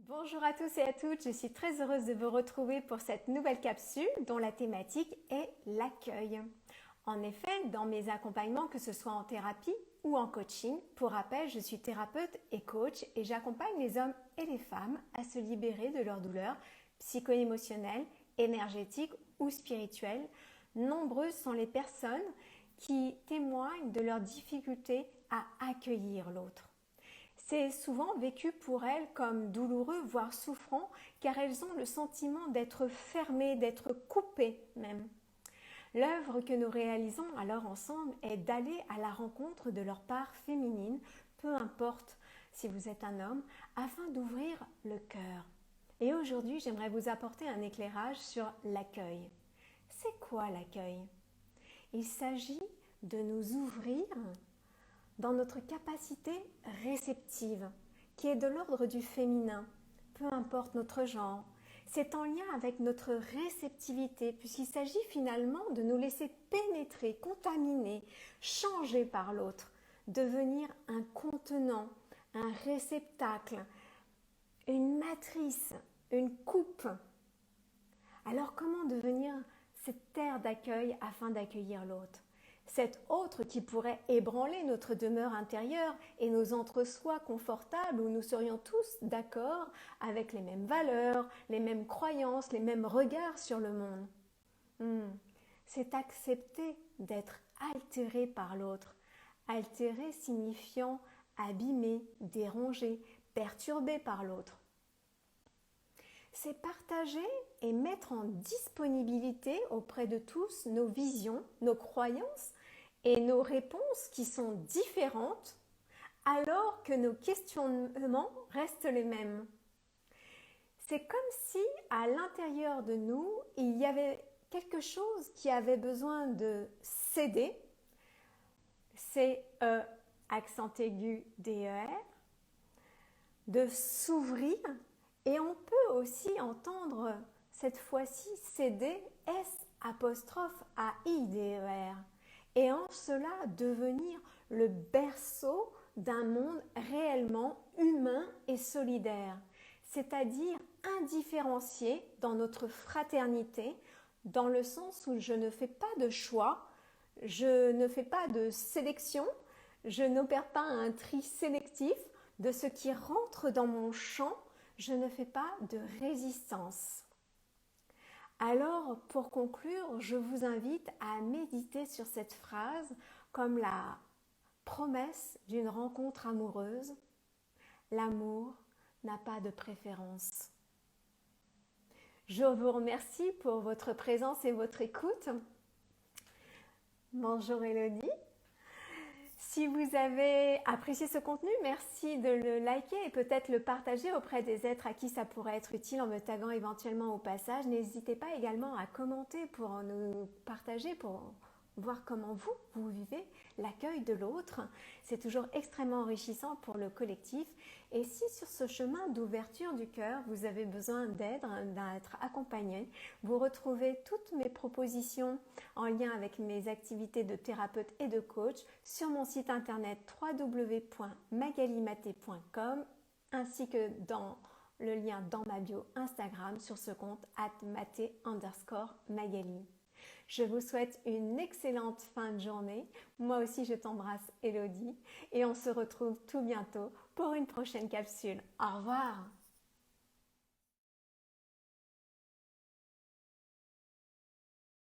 Bonjour à tous et à toutes, je suis très heureuse de vous retrouver pour cette nouvelle capsule dont la thématique est l'accueil. En effet, dans mes accompagnements, que ce soit en thérapie ou en coaching, pour rappel, je suis thérapeute et coach et j'accompagne les hommes et les femmes à se libérer de leurs douleurs psycho-émotionnelles, énergétiques ou spirituelles. Nombreuses sont les personnes qui témoignent de leur difficulté à accueillir l'autre. C'est souvent vécu pour elles comme douloureux, voire souffrant, car elles ont le sentiment d'être fermées, d'être coupées même. L'œuvre que nous réalisons alors ensemble est d'aller à la rencontre de leur part féminine, peu importe si vous êtes un homme, afin d'ouvrir le cœur. Et aujourd'hui, j'aimerais vous apporter un éclairage sur l'accueil. C'est quoi l'accueil? Il s'agit de nous ouvrir dans notre capacité réceptive, qui est de l'ordre du féminin, peu importe notre genre. C'est en lien avec notre réceptivité, puisqu'il s'agit finalement de nous laisser pénétrer, contaminer, changer par l'autre, devenir un contenant, un réceptacle, une matrice, une coupe. Alors comment devenir cette terre d'accueil afin d'accueillir l'autre? Cet autre qui pourrait ébranler notre demeure intérieure et nos entre-soi confortables où nous serions tous d'accord avec les mêmes valeurs, les mêmes croyances, les mêmes regards sur le monde. C'est accepter d'être altéré par l'autre. Altéré signifiant abîmé, dérangé, perturbé par l'autre. C'est partager et mettre en disponibilité auprès de tous nos visions, nos croyances et nos réponses qui sont différentes alors que nos questionnements restent les mêmes. C'est comme si à l'intérieur de nous, il y avait quelque chose qui avait besoin de céder, C-E, accent aigu, D-E-R, de s'ouvrir. Et on peut aussi entendre cette fois-ci céder S''A''I''D''E''R et en cela devenir le berceau d'un monde réellement humain et solidaire, c'est-à-dire indifférencié dans notre fraternité, dans le sens où je ne fais pas de choix, je ne fais pas de sélection, je n'opère pas un tri sélectif de ce qui rentre dans mon champ. Je ne fais pas de résistance. Alors, pour conclure, je vous invite à méditer sur cette phrase comme la promesse d'une rencontre amoureuse. L'amour n'a pas de préférence. Je vous remercie pour votre présence et votre écoute. Bonjour Elodie. Si vous avez apprécié ce contenu, merci de le liker et peut-être le partager auprès des êtres à qui ça pourrait être utile en me taguant éventuellement au passage. N'hésitez pas également à commenter pour nous partager, pour voir comment vous vivez l'accueil de l'autre. C'est toujours extrêmement enrichissant pour le collectif. Et si sur ce chemin d'ouverture du cœur, vous avez besoin d'aide, d'être accompagné, vous retrouvez toutes mes propositions en lien avec mes activités de thérapeute et de coach sur mon site internet www.magalimaté.com ainsi que dans le lien dans ma bio Instagram sur ce compte @maté_magali. Je vous souhaite une excellente fin de journée. Moi aussi, je t'embrasse, Elodie. Et on se retrouve tout bientôt pour une prochaine capsule. Au revoir!